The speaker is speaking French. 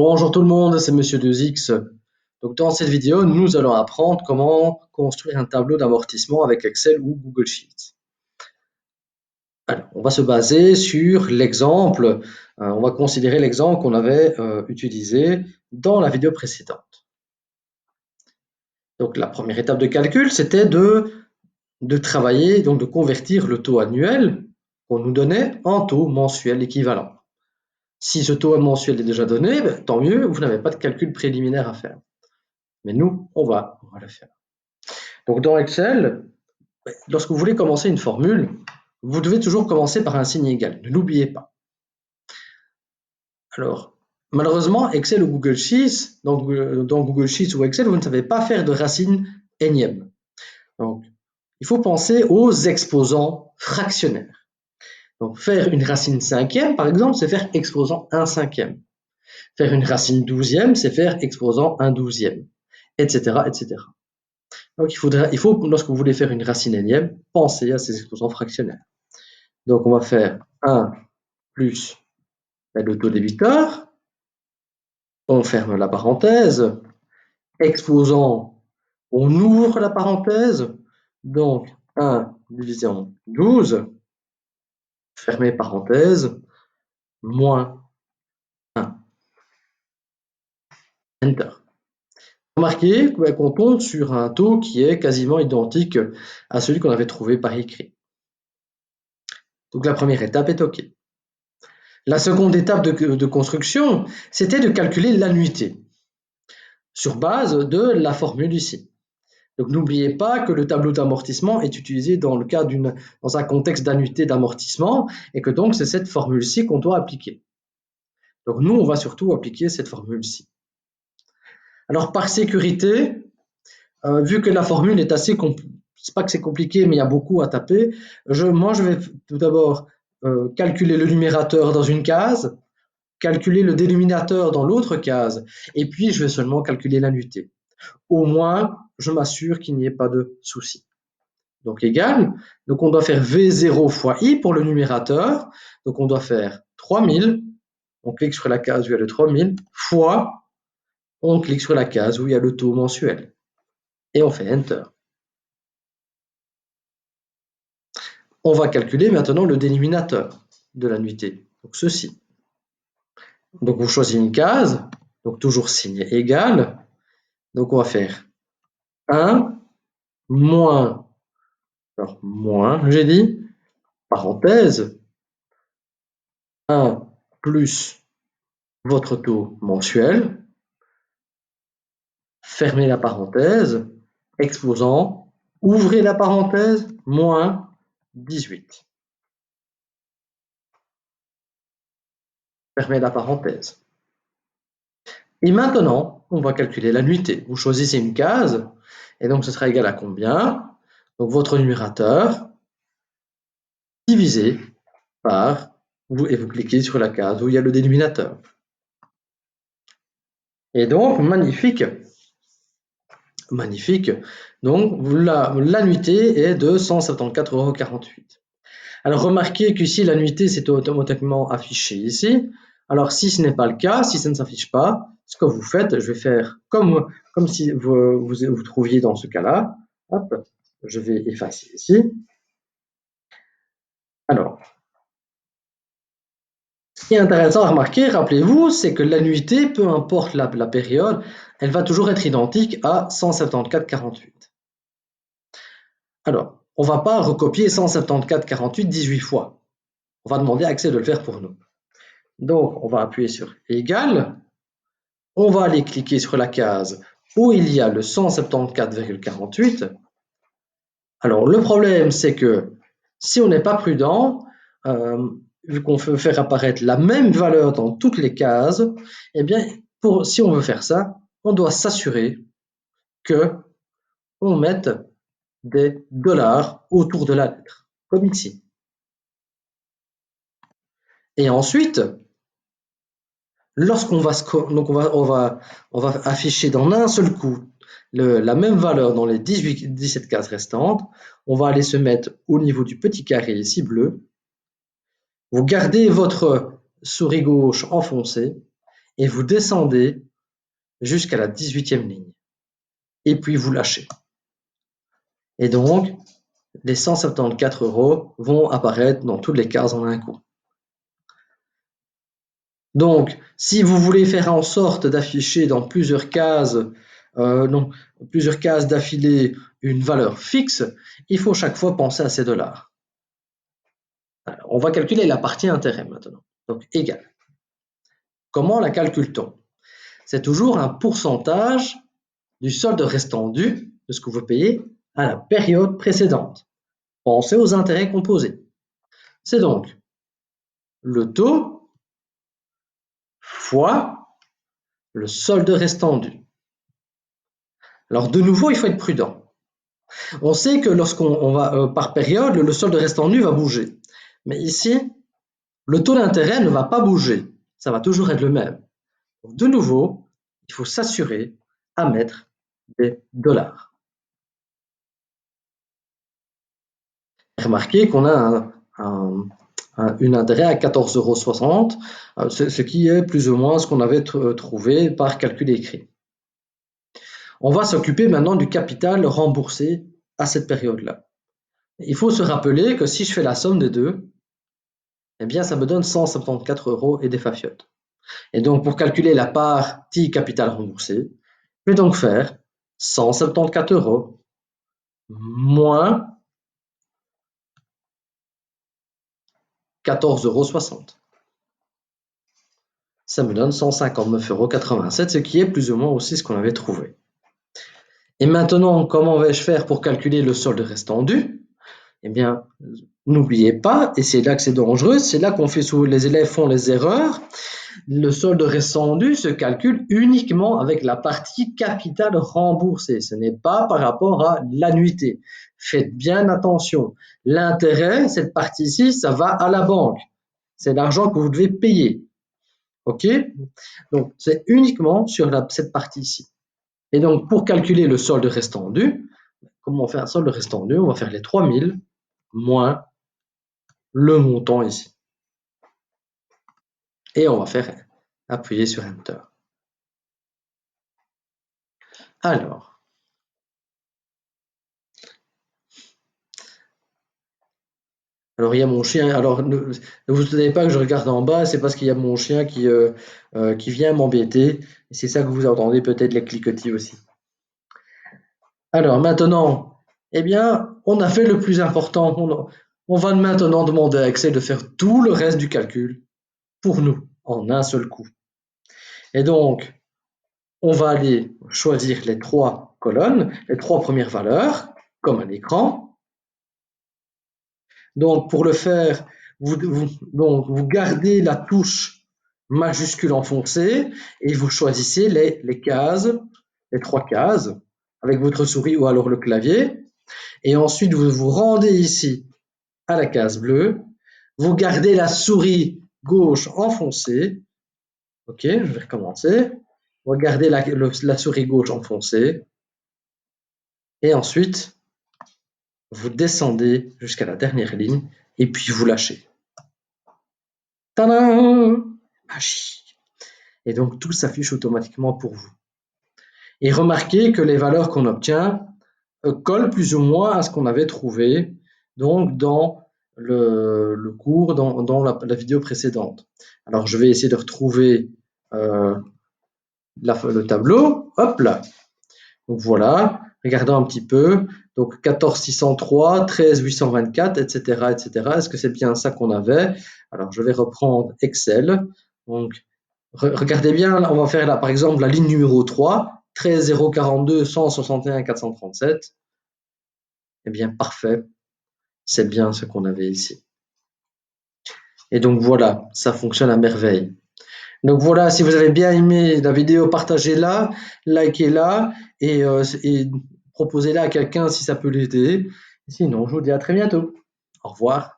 Bonjour tout le monde, c'est Monsieur 2X. Donc dans cette vidéo, nous allons apprendre comment construire un tableau d'amortissement avec Excel ou Google Sheets. Alors, on va se baser sur l'exemple, on va considérer l'exemple qu'on avait utilisé dans la vidéo précédente. Donc la première étape de calcul, c'était de travailler, donc de convertir le taux annuel qu'on nous donnait en taux mensuel équivalent. Si ce taux mensuel est déjà donné, tant mieux, vous n'avez pas de calcul préliminaire à faire. Mais nous, on va le faire. Donc dans Excel, lorsque vous voulez commencer une formule, vous devez toujours commencer par un signe égal. Ne l'oubliez pas. Alors, malheureusement, Excel ou Google Sheets, donc dans Google Sheets ou Excel, vous ne savez pas faire de racine énième. Donc, il faut penser aux exposants fractionnaires. Donc, faire une racine cinquième, par exemple, c'est faire exposant 1 cinquième. Faire une racine douzième, c'est faire exposant 1 douzième, etc., etc. Donc, il faut, lorsque vous voulez faire une racine énième, penser à ces exposants fractionnaires. Donc, on va faire 1 plus le taux débiteur. On ferme la parenthèse. Exposant, on ouvre la parenthèse. Donc, 1 divisé en 12. Fermez parenthèse. Moins 1. Enter. Remarquez qu'on tombe sur un taux qui est quasiment identique à celui qu'on avait trouvé par écrit. Donc, la première étape est OK. La seconde étape de construction, c'était de calculer l'annuité sur base de la formule ici. Donc n'oubliez pas que le tableau d'amortissement est utilisé dans un contexte d'annuité d'amortissement et que donc c'est cette formule-ci qu'on doit appliquer. Donc nous, on va surtout appliquer cette formule-ci. Alors par sécurité, vu que la formule est assez c'est pas que c'est compliqué, mais il y a beaucoup à taper, moi je vais tout d'abord calculer le numérateur dans une case, calculer le dénominateur dans l'autre case, et puis je vais seulement calculer l'annuité. Au moins, je m'assure qu'il n'y ait pas de souci. Donc égal, donc on doit faire V0 fois I pour le numérateur, donc on doit faire 3000, on clique sur la case où il y a le 3000, fois, on clique sur la case où il y a le taux mensuel, et on fait Enter. On va calculer maintenant le dénominateur de l'annuité, donc ceci. Donc vous choisissez une case, donc toujours signe égal, donc on va faire 1 moins, alors moins, j'ai dit, parenthèse, 1 plus votre taux mensuel, fermez la parenthèse, exposant, ouvrez la parenthèse, moins 18. Fermez la parenthèse. Et maintenant, on va calculer l'annuité. Vous choisissez une case, et donc ce sera égal à combien? Donc votre numérateur divisé par, et vous cliquez sur la case où il y a le dénominateur. Et donc, magnifique. Magnifique. Donc, l'annuité est de 174,48 €. Alors, remarquez qu'ici, l'annuité, c'est automatiquement affiché ici. Alors, si ce n'est pas le cas, si ça ne s'affiche pas, ce que vous faites, je vais faire comme si vous trouviez dans ce cas-là. Hop, je vais effacer ici. Alors, ce qui est intéressant à remarquer, rappelez-vous, c'est que l'annuité, peu importe la période, elle va toujours être identique à 174,48. Alors, on ne va pas recopier 174,48 18 fois. On va demander à Excel de le faire pour nous. Donc, on va appuyer sur égal. On va aller cliquer sur la case où il y a le 174,48. Alors, le problème, c'est que si on n'est pas prudent, vu qu'on veut faire apparaître la même valeur dans toutes les cases, eh bien, si on veut faire ça, on doit s'assurer que on mette des dollars autour de la lettre, comme ici. Et ensuite, lorsqu'on va, donc on va afficher dans un seul coup la même valeur dans les 17 cases restantes, on va aller se mettre au niveau du petit carré ici bleu. Vous gardez votre souris gauche enfoncée et vous descendez jusqu'à la 18e ligne. Et puis vous lâchez. Et donc, les 174 € vont apparaître dans toutes les cases en un coup. Donc, si vous voulez faire en sorte d'afficher dans plusieurs cases d'affilée une valeur fixe, il faut chaque fois penser à ces dollars. Alors, on va calculer la partie intérêt maintenant. Donc, égal. Comment la calcule-t-on? C'est toujours un pourcentage du solde restant dû, de ce que vous payez, à la période précédente. Pensez aux intérêts composés. C'est donc le taux fois le solde restant dû. Alors de nouveau, il faut être prudent. On sait que lorsqu'on va par période, le solde restant dû va bouger. Mais ici, le taux d'intérêt ne va pas bouger. Ça va toujours être le même. Donc, de nouveau, il faut s'assurer à mettre des dollars. Remarquez qu'on a un intérêt à 14,60 €, ce qui est plus ou moins ce qu'on avait trouvé par calcul écrit. On va s'occuper maintenant du capital remboursé à cette période-là. Il faut se rappeler que si je fais la somme des deux, eh bien, ça me donne 174 € et des fafiottes. Et donc, pour calculer la partie capital remboursé, je vais donc faire 174 € moins 14,60 €. Ça me donne 159,87 €, ce qui est plus ou moins aussi ce qu'on avait trouvé. Et maintenant, comment vais-je faire pour calculer le solde restant dû? Eh bien, n'oubliez pas, et c'est là que c'est dangereux, c'est là les élèves font les erreurs. Le solde restant dû se calcule uniquement avec la partie capital remboursé. Ce n'est pas par rapport à l'annuité. Faites bien attention. L'intérêt, cette partie-ci, ça va à la banque. C'est l'argent que vous devez payer. OK? Donc, c'est uniquement sur cette partie-ci. Et donc, pour calculer le solde restant dû, comment on fait un solde restant dû? On va faire les 3000 moins le montant ici. Et on va faire appuyer sur Enter. Alors il y a mon chien. Alors ne vous étonnez pas que je regarde en bas, c'est parce qu'il y a mon chien qui vient m'embêter. C'est ça que vous entendez peut-être les cliquetis aussi. Alors maintenant, eh bien, on a fait le plus important. On va maintenant demander à Excel de faire tout le reste du calcul pour nous en un seul coup. Et donc, on va aller choisir les 3 colonnes, les 3 premières valeurs, comme à l'écran. Donc, pour le faire, vous gardez la touche majuscule enfoncée et vous choisissez les cases, les 3 cases, avec votre souris ou alors le clavier. Et ensuite, vous vous rendez ici à la case bleue. Vous gardez la souris gauche enfoncée. OK, je vais recommencer. Vous gardez la souris gauche enfoncée. Et ensuite, vous descendez jusqu'à la dernière ligne et puis vous lâchez. Tadam! Magie! Et donc tout s'affiche automatiquement pour vous. Et remarquez que les valeurs qu'on obtient collent plus ou moins à ce qu'on avait trouvé donc dans le cours, dans la vidéo précédente. Alors je vais essayer de retrouver le tableau. Hop là! Donc voilà, regardons un petit peu. Donc 14 603, 13 824, etc., etc. Est-ce que c'est bien ça qu'on avait? Alors je vais reprendre Excel. Donc regardez bien, on va faire là par exemple la ligne numéro 3, 13 042 161 437. Eh bien parfait, c'est bien ce qu'on avait ici. Et donc voilà, ça fonctionne à merveille. Donc voilà, si vous avez bien aimé la vidéo, partagez-la, likez-la et proposez-la à quelqu'un si ça peut l'aider. Sinon, je vous dis à très bientôt. Au revoir.